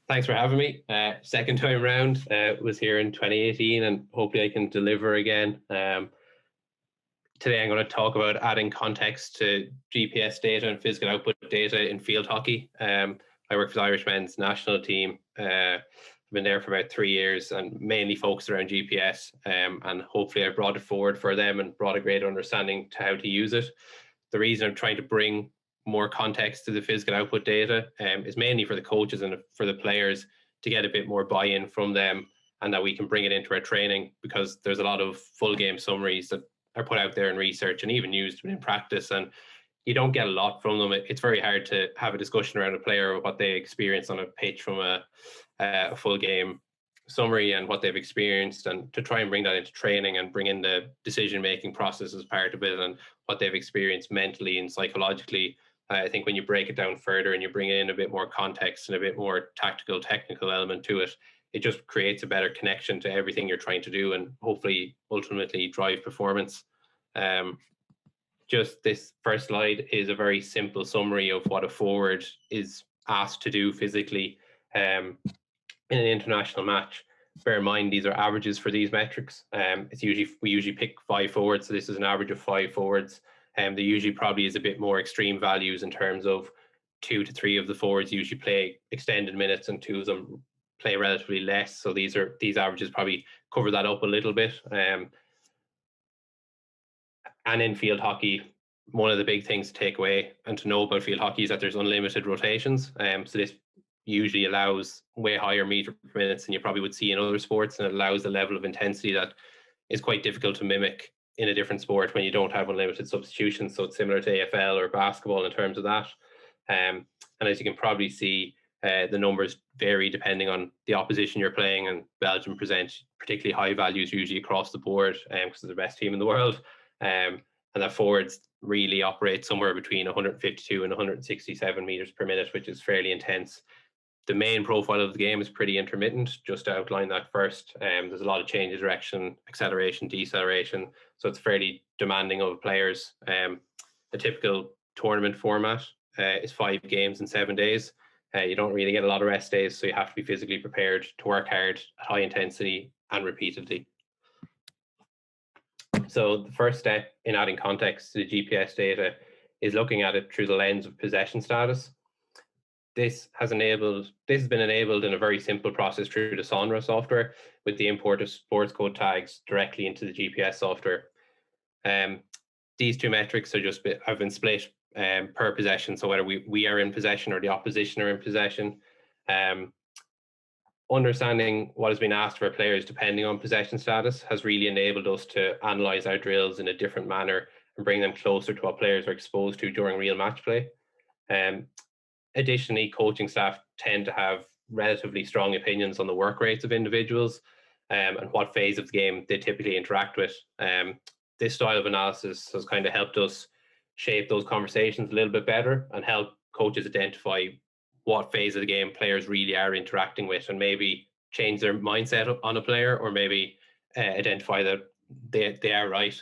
Thanks for having me. Second time round, was here in 2018, and hopefully I can deliver again. Today I'm going to talk about adding context to GPS data and physical output data in field hockey. I work for the Irish men's national team. I've been there for about 3 years and mainly focused around GPS. And hopefully I've brought it forward for them and brought a greater understanding to how to use it. The reason I'm trying to bring more context to the physical output data is mainly for the coaches and for the players to get a bit more buy-in from them, and that we can bring it into our training, because there's a lot of full game summaries that are put out there in research and even used in practice, and you don't get a lot from them. It's very hard to have a discussion around a player or what they experience on a pitch from a full game summary and what they've experienced, and to try and bring that into training and bring in the decision making process as part of it and what they've experienced mentally and psychologically. I think when you break it down further and you bring in a bit more context and a bit more tactical, technical element to it, it just creates a better connection to everything you're trying to do and hopefully ultimately drive performance. Just this first slide is a very simple summary of what a forward is asked to do physically in an international match. Bear in mind, these are averages for these metrics. We usually pick 5 forwards, so this is an average of 5 forwards. There usually probably is a bit more extreme values in terms of 2 to 3 of the forwards usually play extended minutes and 2 of them play relatively less. So these averages probably cover that up a little bit. And in field hockey, one of the big things to take away and to know about field hockey is that there's unlimited rotations. So this usually allows way higher meter per minutes than you probably would see in other sports, and it allows a level of intensity that is quite difficult to mimic in a different sport when you don't have unlimited substitutions. So it's similar to AFL or basketball in terms of that. And as you can probably see, the numbers vary depending on the opposition you're playing, and Belgium present particularly high values usually across the board because they're the best team in the world. And that forwards really operate somewhere between 152 and 167 meters per minute, which is fairly intense. The main profile of the game is pretty intermittent. Just to outline that first, there's a lot of change of direction, acceleration, deceleration, so it's fairly demanding of players. The typical tournament format is 5 games in 7 days. You don't really get a lot of rest days, so you have to be physically prepared to work hard at high intensity and repeatedly. So the first step in adding context to the GPS data is looking at it through the lens of possession status. This has been enabled in a very simple process through the Sonra software, with the import of sports code tags directly into the GPS software. These 2 metrics have been split per possession, so whether we are in possession or the opposition are in possession. Understanding what has been asked of our players depending on possession status has really enabled us to analyze our drills in a different manner and bring them closer to what players are exposed to during real match play. Additionally, coaching staff tend to have relatively strong opinions on the work rates of individuals and what phase of the game they typically interact with. This style of analysis has kind of helped us shape those conversations a little bit better and help coaches identify what phase of the game players really are interacting with, and maybe change their mindset on a player, or maybe identify that they are right.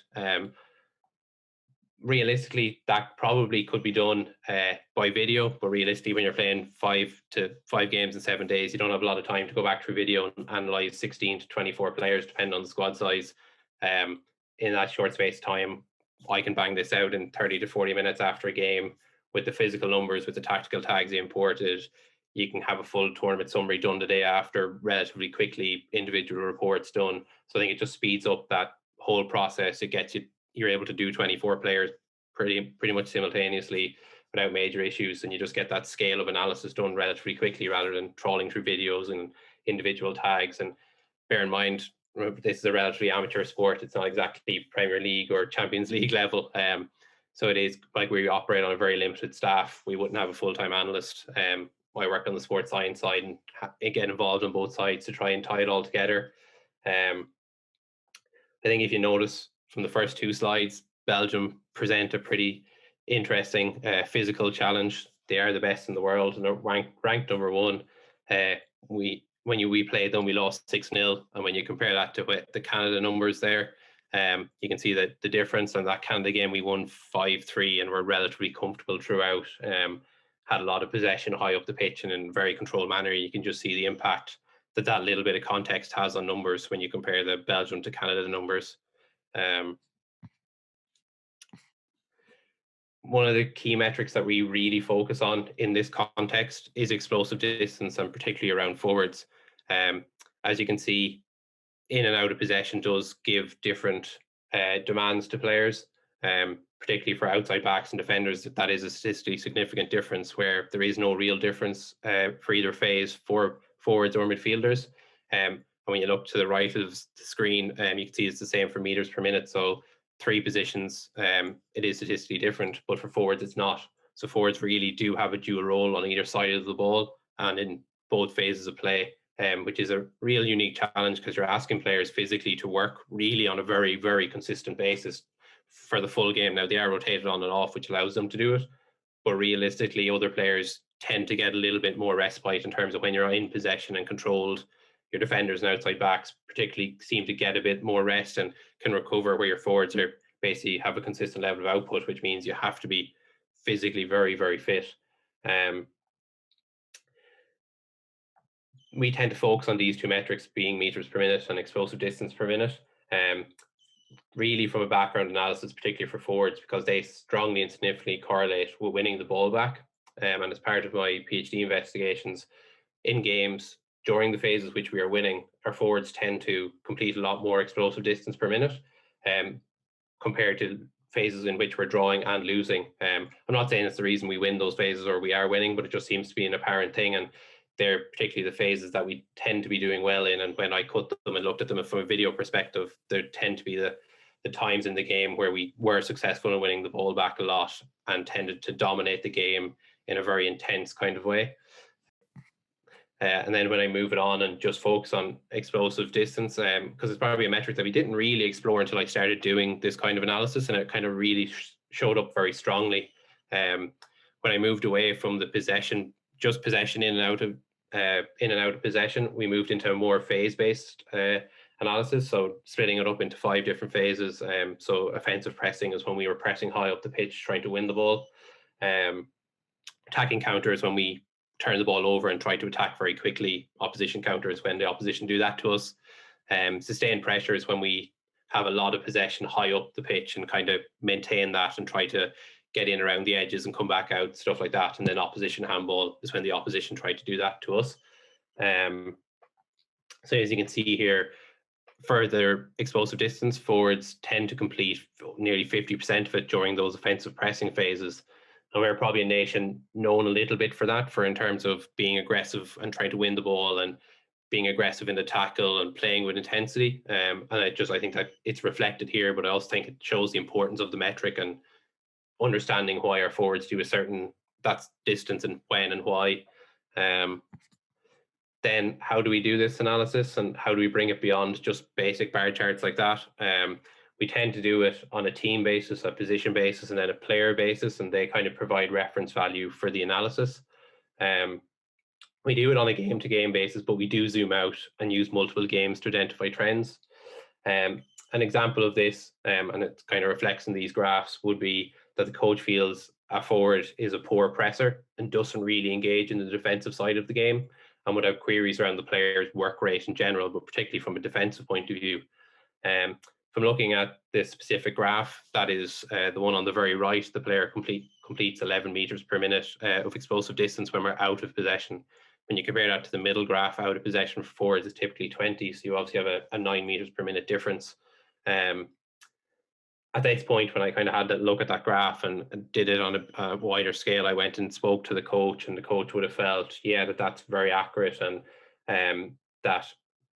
Realistically, that probably could be done by video, but realistically, when you're playing 5 games in 7 days, you don't have a lot of time to go back through video and analyze 16 to 24 players, depending on the squad size. In that short space of time, I can bang this out in 30 to 40 minutes after a game with the physical numbers, with the tactical tags imported. You can have a full tournament summary done the day after, relatively quickly, individual reports done. So I think it just speeds up that whole process. It gets you're able to do 24 players pretty much simultaneously without major issues, and you just get that scale of analysis done relatively quickly rather than trawling through videos and individual tags. And bear in mind, this is a relatively amateur sport. It's not exactly Premier League or Champions League level. So it is like we operate on a very limited staff. We wouldn't have a full-time analyst. I work on the sports science side and get involved on both sides to try and tie it all together. I think if you notice from the first 2 slides, Belgium present a pretty interesting physical challenge. They are the best in the world and they're ranked number 1. When we played them, we lost 6-0, and when you compare that to the Canada numbers there, you can see that the difference. On that Canada game, we won 5-3 and were relatively comfortable throughout. had a lot of possession high up the pitch and in a very controlled manner. You can just see the impact that little bit of context has on numbers when you compare the Belgium to Canada numbers. One of the key metrics that we really focus on in this context is explosive distance, and particularly around forwards. As you can see, in and out of possession does give different demands to players, particularly for outside backs and defenders. That is a statistically significant difference, where there is no real difference for either phase for forwards or midfielders. And when you look to the right of the screen, you can see it's the same for meters per minute. So 3 positions, it is statistically different, but for forwards it's not. So forwards really do have a dual role on either side of the ball and in both phases of play, which is a real unique challenge, because you're asking players physically to work really on a very, very consistent basis for the full game. Now, they are rotated on and off, which allows them to do it, but realistically other players tend to get a little bit more respite in terms of when you're in possession and controlled. Your defenders and outside backs particularly seem to get a bit more rest and can recover, where your forwards are basically have a consistent level of output, which means you have to be physically very, very fit. We tend to focus on these 2 metrics, being meters per minute and explosive distance per minute, really from a background analysis, particularly for forwards, because they strongly and significantly correlate with winning the ball back. And as part of my PhD investigations, in games during the phases which we are winning, our forwards tend to complete a lot more explosive distance per minute, compared to phases in which we're drawing and losing. I'm not saying it's the reason we win those phases or we are winning, but it just seems to be an apparent thing. And they're particularly the phases that we tend to be doing well in. And when I cut them and looked at them from a video perspective, there tend to be the times in the game where we were successful in winning the ball back a lot and tended to dominate the game in a very intense kind of way. And then when I move it on and just focus on explosive distance, because it's probably a metric that we didn't really explore until I started doing this kind of analysis, and it kind of really showed up very strongly. When I moved away from the possession, just possession in and out of possession, we moved into a more phase-based analysis, so splitting it up into 5 different phases. So offensive pressing is when we were pressing high up the pitch trying to win the ball. Attacking counters when we turn the ball over and try to attack very quickly. Opposition counters when the opposition do that to us. Sustained pressure is when we have a lot of possession high up the pitch and kind of maintain that and try to get in around the edges and come back out, stuff like that. And then opposition handball is when the opposition tried to do that to us. So as you can see here, further explosive distance, forwards tend to complete nearly 50% of it during those offensive pressing phases. And we're probably a nation known a little bit for that, for in terms of being aggressive and trying to win the ball and being aggressive in the tackle and playing with intensity. And I think that it's reflected here, but I also think it shows the importance of the metric and understanding why our forwards do a certain that's distance and when and why. Then how do we do this analysis and how do we bring it beyond just basic bar charts like that? We tend to do it on a team basis, a position basis, and then a player basis, and they kind of provide reference value for the analysis. We do it on a game-to-game basis, but we do zoom out and use multiple games to identify trends. An example of this, and it kind of reflects in these graphs, would be that the coach feels a forward is a poor presser and doesn't really engage in the defensive side of the game, and would have queries around the player's work rate in general, but particularly from a defensive point of view. From looking at this specific graph, that is the one on the very right, the player completes 11 meters per minute of explosive distance when we're out of possession. When you compare that to the middle graph, out of possession for forwards is typically 20, so you obviously have a 9 meters per minute difference. At this point, when I kind of had to look at that graph and did it on a wider scale, I went and spoke to the coach, and the coach would have felt, yeah, that's very accurate, and that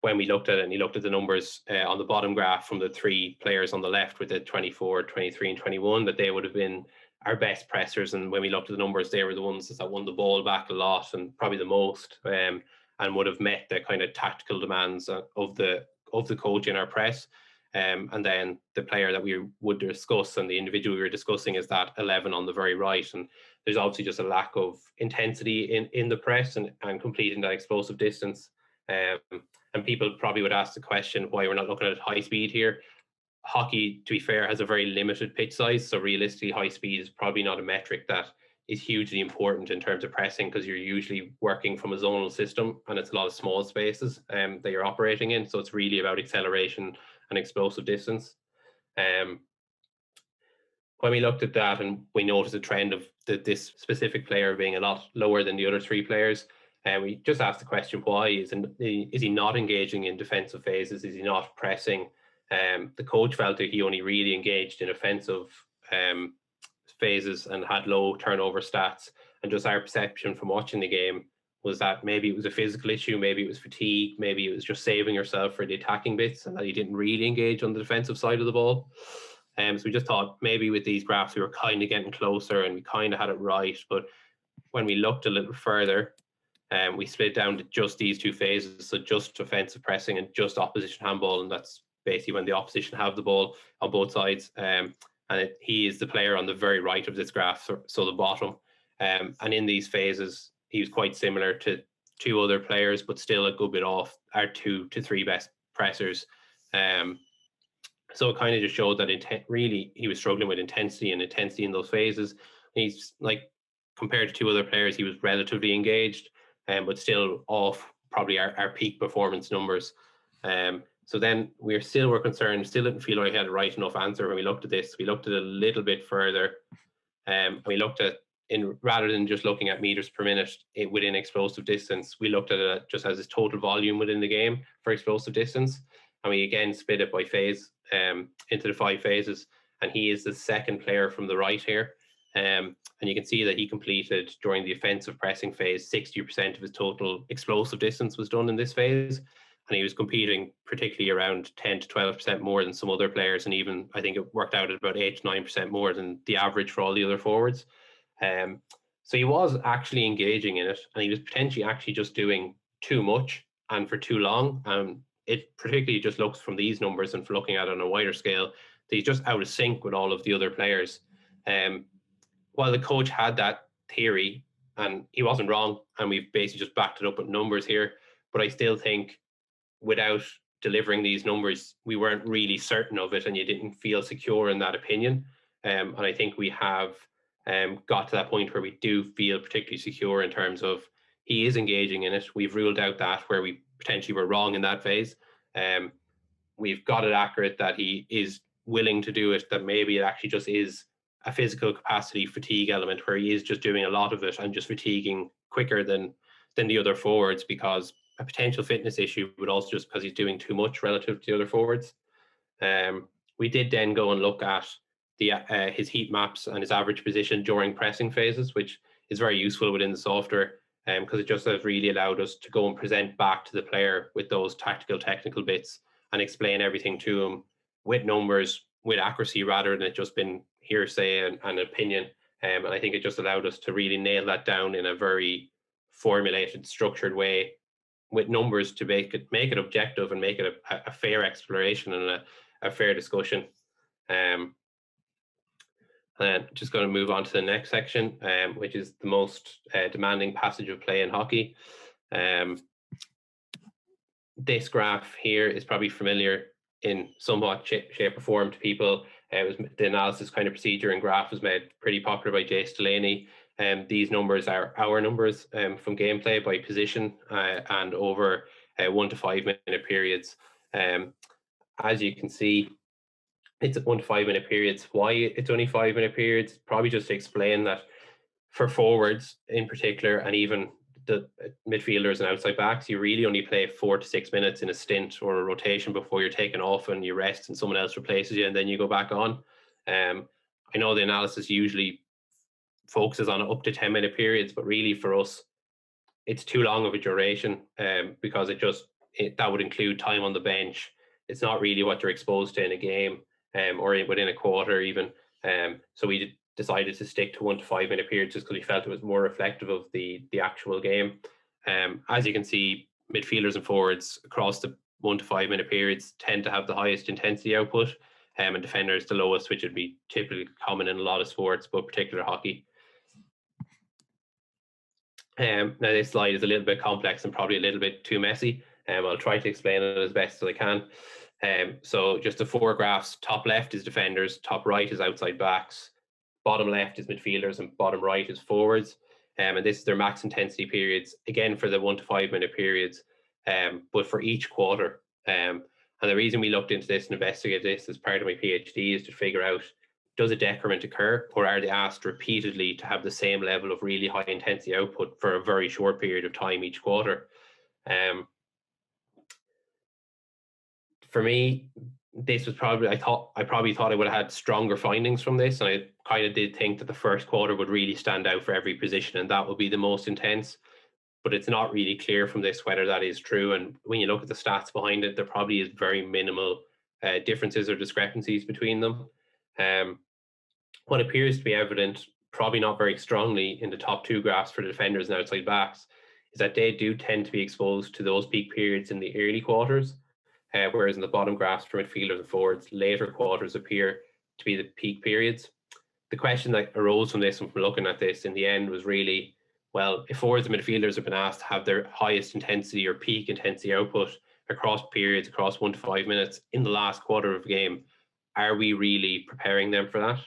when we looked at it and he looked at the numbers on the bottom graph from the 3 players on the left with the 24, 23 and 21, that they would have been our best pressers. And when we looked at the numbers, they were the ones that won the ball back a lot and probably the most, and would have met the kind of tactical demands of the coach in our press. And then the player that we would discuss and the individual we were discussing is that 11 on the very right. And there's obviously just a lack of intensity in the press and completing that explosive distance. And people probably would ask the question why we're not looking at high speed here. Hockey, to be fair, has a very limited pitch size, so realistically high speed is probably not a metric that is hugely important in terms of pressing, because you're usually working from a zonal system and it's a lot of small spaces that you're operating in. So it's really about acceleration and explosive distance. When we looked at that and we noticed a trend of this specific player being a lot lower than the other three players, and we just asked the question, why? Is he not engaging in defensive phases? Is he not pressing? The coach felt that he only really engaged in offensive phases and had low turnover stats. And just our perception from watching the game was that maybe it was a physical issue, maybe it was fatigue, maybe it was just saving yourself for the attacking bits, and that he didn't really engage on the defensive side of the ball. So we just thought maybe with these graphs we were kind of getting closer and we kind of had it right. But when we looked a little further, we split down to just these two phases, so just offensive pressing and just opposition handball, and that's basically when the opposition have the ball on both sides. He is the player on the very right of this graph, so the bottom. And in these phases, he was quite similar to two other players, but still a good bit off our 2 to 3 best pressers. So it kind of just showed that really he was struggling with intensity in those phases. He's like, compared to two other players, he was relatively engaged, but still off probably our peak performance numbers. So then we were concerned, still didn't feel like we had a right enough answer when we looked at this. We looked at it a little bit further. We looked at, rather than just looking at meters per minute within explosive distance, we looked at it just as his total volume within the game for explosive distance. And we again split it by phase into the 5 phases. And he is the second player from the right here. And you can see that he completed, during the offensive pressing phase, 60% of his total explosive distance was done in this phase. And he was competing particularly around 10 to 12% more than some other players. And even, I think it worked out at about 8 to 9% more than the average for all the other forwards. So he was actually engaging in it, and he was potentially actually just doing too much and for too long. It particularly just looks from these numbers and for looking at it on a wider scale that he's just out of sync with all of the other players. While the coach had that theory, and he wasn't wrong, and we've basically just backed it up with numbers here, but I still think without delivering these numbers, we weren't really certain of it, and you didn't feel secure in that opinion. And I think we have got to that point where we do feel particularly secure in terms of he is engaging in it. We've ruled out that where we potentially were wrong in that phase. We've got it accurate that he is willing to do it, that maybe it actually just is a physical capacity fatigue element where he is just doing a lot of it and just fatiguing quicker than the other forwards, because a potential fitness issue, but also just because he's doing too much relative to the other forwards. We did then go and look at his heat maps and his average position during pressing phases, which is very useful within the software, because it just has really allowed us to go and present back to the player with those tactical, technical bits and explain everything to him with numbers, with accuracy, rather than it just been hearsay and opinion. And I think it just allowed us to really nail that down in a very formulated, structured way with numbers to make it objective and make it a fair exploration and a fair discussion. And just going to move on to the next section, which is the most demanding passage of play in hockey. This graph here is probably familiar in somewhat shape or form to people. The analysis kind of procedure and graph was made pretty popular by Jace Delaney. These numbers are our numbers from gameplay by position and over 1 to 5 minute periods. As you can see, it's 1 to 5 minute periods. Why it's only 5 minute periods? Probably just to explain that for forwards in particular, and even the midfielders and outside backs, you really only play 4 to 6 minutes in a stint or a rotation before you're taken off and you rest and someone else replaces you and then you go back on. I know the analysis usually focuses on up to 10 minute periods, but really for us, it's too long of a duration because that would include time on the bench. It's not really what you're exposed to in a game or within a quarter even. So we decided to stick to 1 to 5 minute periods just because we felt it was more reflective of the actual game. As you can see, midfielders and forwards across the 1 to 5 minute periods tend to have the highest intensity output, and defenders the lowest, which would be typically common in a lot of sports, but particular hockey. Now this slide is a little bit complex and probably a little bit too messy. I'll try to explain it as best as I can. So just the 4 graphs, top left is defenders, top right is outside backs, bottom left is midfielders and bottom right is forwards. And this is their max intensity periods, again, for the 1 to 5 minute periods, but for each quarter. And the reason we looked into this and investigated this as part of my PhD is to figure out, does a decrement occur, or are they asked repeatedly to have the same level of really high intensity output for a very short period of time each quarter? For me, this was probably, I probably thought I would have had stronger findings from this, and I kind of did think that the first quarter would really stand out for every position, and that would be the most intense. But it's not really clear from this whether that is true. And when you look at the stats behind it, there probably is very minimal differences or discrepancies between them. What appears to be evident, probably not very strongly, in the top two graphs for the defenders and outside backs, is that they do tend to be exposed to those peak periods in the early quarters, whereas in the bottom graphs for midfielders and forwards, later quarters appear to be the peak periods. The question that arose from this and from looking at this in the end was really, well, if forwards and midfielders have been asked to have their highest intensity or peak intensity output across periods, across 1 to 5 minutes in the last quarter of a game, are we really preparing them for that?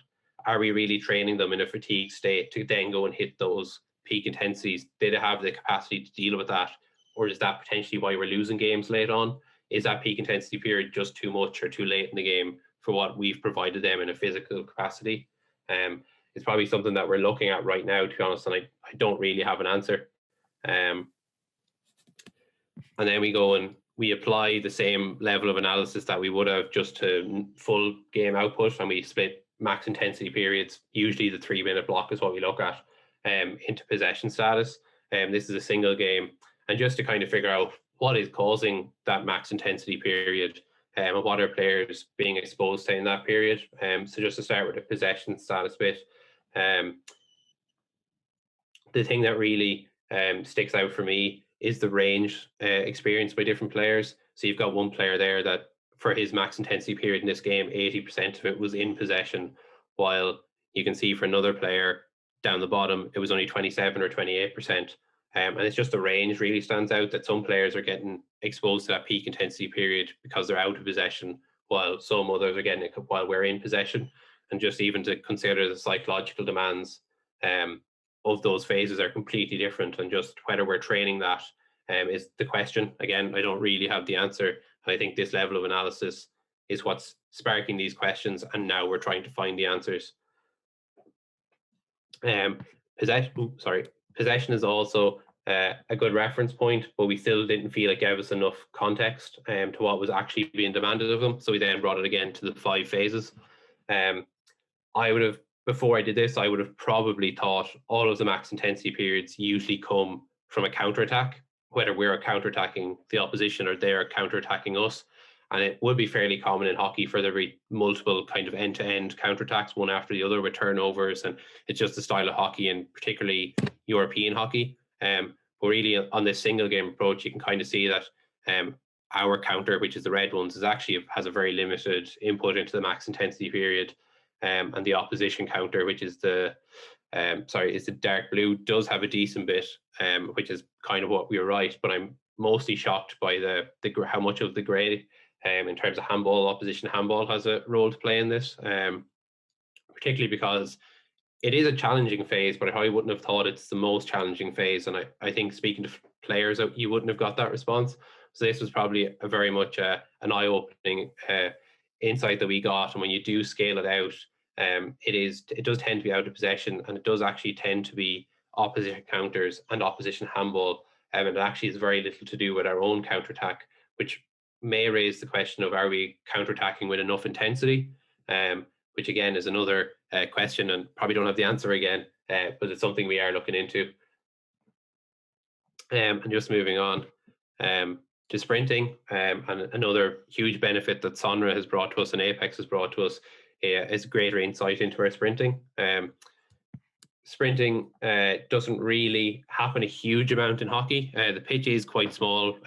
Are we really training them in a fatigue state to then go and hit those peak intensities? Do they have the capacity to deal with that? Or is that potentially why we're losing games late on? Is that peak intensity period just too much or too late in the game for what we've provided them in a physical capacity? It's probably something that we're looking at right now, to be honest, and I don't really have an answer. And then we go and we apply the same level of analysis that we would have just to full game output, and we split max intensity periods. Usually the 3 minute block is what we look at, into possession status. This is a single game, and just to kind of figure out what is causing that max intensity period, and what are players being exposed to in that period. So just to start with the possession status bit, the thing that really sticks out for me is the range experienced by different players. So you've got one player there that for his max intensity period in this game, 80% of it was in possession, while you can see for another player down the bottom, it was only 27 or 28%. And it's just the range really stands out, that some players are getting exposed to that peak intensity period because they're out of possession, while some others are getting it while we're in possession. And just even to consider the psychological demands of those phases are completely different, and just whether we're training that is the question. Again, I don't really have the answer. I think this level of analysis is what's sparking these questions, and now we're trying to find the answers. Possession is also a good reference point, but we still didn't feel it gave us enough context to what was actually being demanded of them. So we then brought it again to the 5 phases. Before I did this, I would have probably thought all of the max intensity periods usually come from a counterattack, whether we're counterattacking the opposition or they're counterattacking us. And it would be fairly common in hockey for there to be multiple kind of end-to-end counterattacks, one after the other, with turnovers. And it's just the style of hockey, and particularly European hockey. But really, on this single game approach, you can kind of see that our counter, which is the red ones, has a very limited input into the max intensity period. And the opposition counter, which is the dark blue, does have a decent bit, which is kind of what we were right. But I'm mostly shocked by the how much of the grey, in terms of handball, opposition handball, has a role to play in this, particularly because it is a challenging phase, but I probably wouldn't have thought it's the most challenging phase. And I think speaking to players, you wouldn't have got that response. So this was probably a very much an eye-opening insight that we got. And when you do scale it out, it does tend to be out of possession, and it does actually tend to be opposition counters and opposition handball. And it actually has very little to do with our own counterattack, which may raise the question of, are we counterattacking with enough intensity? Which again is another question, and probably don't have the answer again, but it's something we are looking into. And just moving on to sprinting, and another huge benefit that Sonra has brought to us and Apex has brought to us is greater insight into our sprinting. Sprinting doesn't really happen a huge amount in hockey. The pitch is quite small.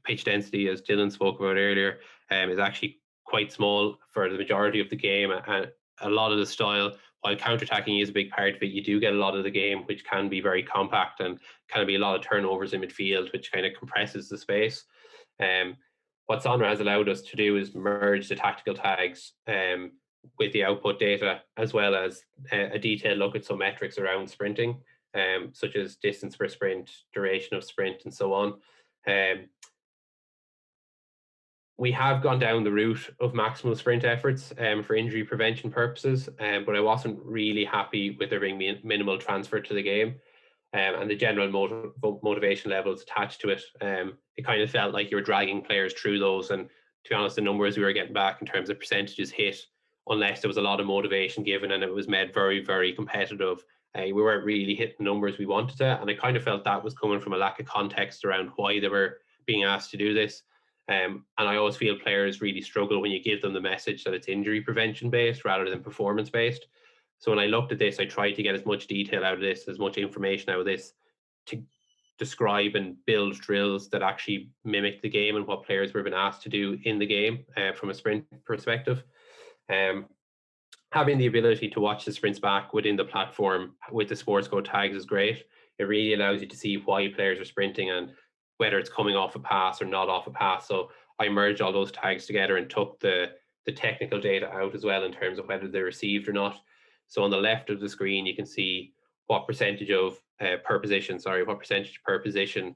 Pitch density, as Dylan spoke about earlier, is actually quite small for the majority of the game. And a lot of the style, while counterattacking is a big part of it, you do get a lot of the game which can be very compact and can be a lot of turnovers in midfield, which kind of compresses the space. What Sonra has allowed us to do is merge the tactical tags with the output data, as well as a detailed look at some metrics around sprinting, such as distance per sprint, duration of sprint, and so on. We have gone down the route of maximal sprint efforts for injury prevention purposes, but I wasn't really happy with there being minimal transfer to the game. And the general motivation levels attached to it. It kind of felt like you were dragging players through those. And to be honest, the numbers we were getting back in terms of percentages hit, unless there was a lot of motivation given and it was made very, very competitive, we weren't really hitting the numbers we wanted to. And I kind of felt that was coming from a lack of context around why they were being asked to do this. And I always feel players really struggle when you give them the message that it's injury prevention based rather than performance based. So when I looked at this, I tried to get as much detail out of this, as much information out of this to describe and build drills that actually mimic the game and what players were being asked to do in the game from a sprint perspective. Having the ability to watch the sprints back within the platform with the Sports Code tags is great. It really allows you to see why players are sprinting and whether it's coming off a pass or not off a pass. So I merged all those tags together and took the technical data out as well in terms of whether they're received or not. So on the left of the screen, you can see what percentage of what percentage per position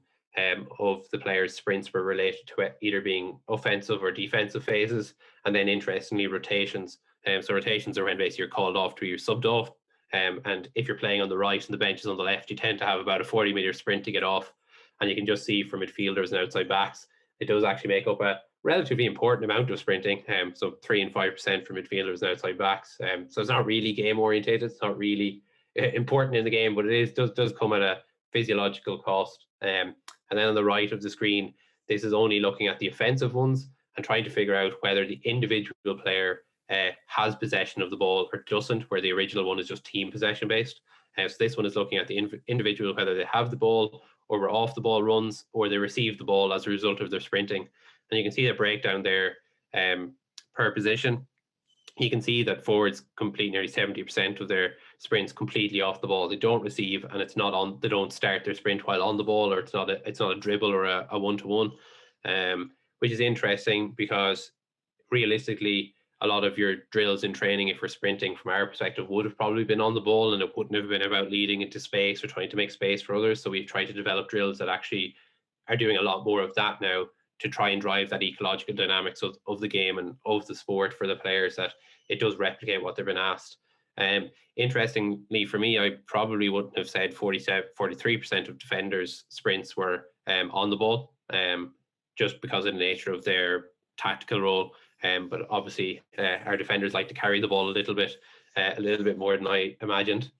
of the players' sprints were related to either being offensive or defensive phases. And then interestingly, rotations. So rotations are when basically you're called off to you're subbed off. And if you're playing on the right and the bench is on the left, you tend to have about a 40-meter sprint to get off. And you can just see for midfielders and outside backs, it does actually make up a relatively important amount of sprinting. So 3 and 5% for midfielders and outside backs. So it's not really game orientated. It's not really important in the game, but it does come at a physiological cost. And then on the right of the screen, this is only looking at the offensive ones and trying to figure out whether the individual player has possession of the ball or doesn't, where the original one is just team possession based. So this one is looking at the individual, whether they have the ball or were off the ball runs or they received the ball as a result of their sprinting. And you can see the breakdown there per position. You can see that forwards complete nearly 70% of their sprints completely off the ball. They don't receive, and it's not on. They don't start their sprint while on the ball, or it's not a dribble or a one-to-one, which is interesting because realistically, a lot of your drills in training, if we're sprinting from our perspective, would have probably been on the ball, and it wouldn't have been about leading into space or trying to make space for others. So we've tried to develop drills that actually are doing a lot more of that now to try and drive that ecological dynamics of the game and of the sport for the players, that it does replicate what they've been asked. Interestingly for me, I probably wouldn't have said 43% of defenders' sprints were on the ball, just because of the nature of their tactical role. But obviously, our defenders like to carry the ball a little bit more than I imagined.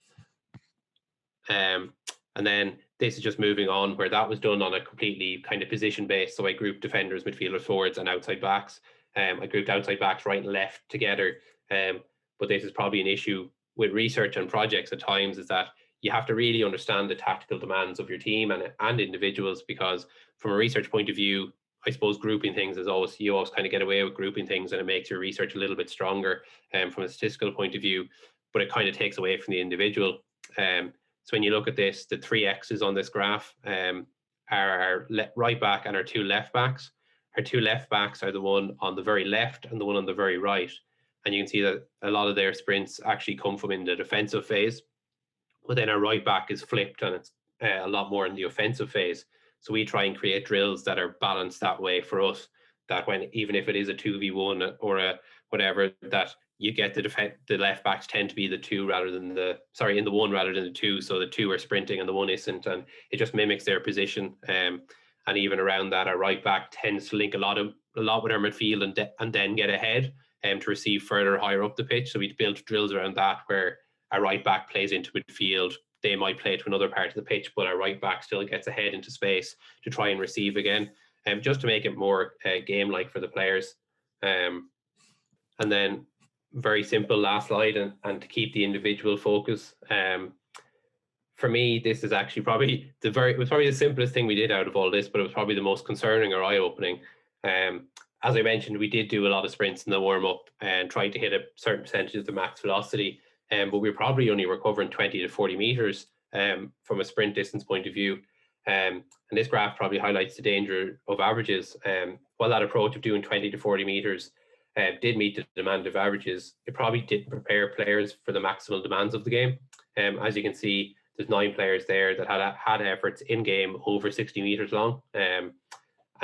And then this is just moving on, where that was done on a completely kind of position based. So I grouped defenders, midfielders, forwards, and outside backs. I grouped outside backs right and left together. But this is probably an issue with research and projects at times, is that you have to really understand the tactical demands of your team and individuals, because from a research point of view, I suppose grouping things is always, you always kind of get away with grouping things, and it makes your research a little bit stronger from a statistical point of view, but it kind of takes away from the individual. So when you look at this, the 3 X's on this graph are our right back and our 2 left backs. Our 2 left backs are the one on the very left and the one on the very right. And you can see that a lot of their sprints actually come from in the defensive phase. But then our right back is flipped and it's a lot more in the offensive phase. So we try and create drills that are balanced that way for us, that when, even if it is a 2v1 or a whatever, that you get the left backs tend to be the 2 rather than in the 1 rather than the 2. So the 2 are sprinting and the 1 isn't, and it just mimics their position. And even around that, our right back tends to link a lot with our midfield and then get ahead to receive further higher up the pitch. So we built drills around that, where our right back plays into midfield. They might play to another part of the pitch, but our right back still gets ahead into space to try and receive again, just to make it more game-like for the players. And then very simple last slide, and to keep the individual focus. For me, this is actually probably it was probably the simplest thing we did out of all this, but it was probably the most concerning or eye-opening. As I mentioned, we did do a lot of sprints in the warm-up and tried to hit a certain percentage of the max velocity, but we're probably only recovering 20 to 40 meters from a sprint distance point of view. And this graph probably highlights the danger of averages. While that approach of doing 20 to 40 meters did meet the demand of averages, it probably didn't prepare players for the maximal demands of the game. As you can see, there's 9 players there that had efforts in game over 60 meters long. And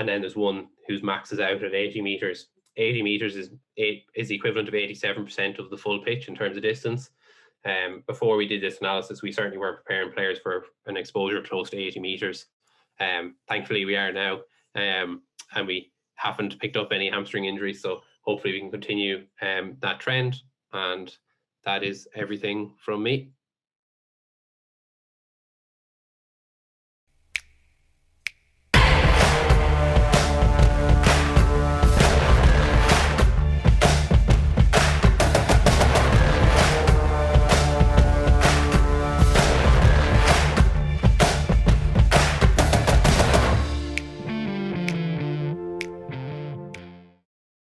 then there's one whose max is out at 80 meters. 80 meters is the equivalent of 87% of the full pitch in terms of distance. Before we did this analysis, we certainly weren't preparing players for an exposure close to 80 meters. Thankfully, we are now, and we haven't picked up any hamstring injuries. So hopefully we can continue that trend. And that is everything from me.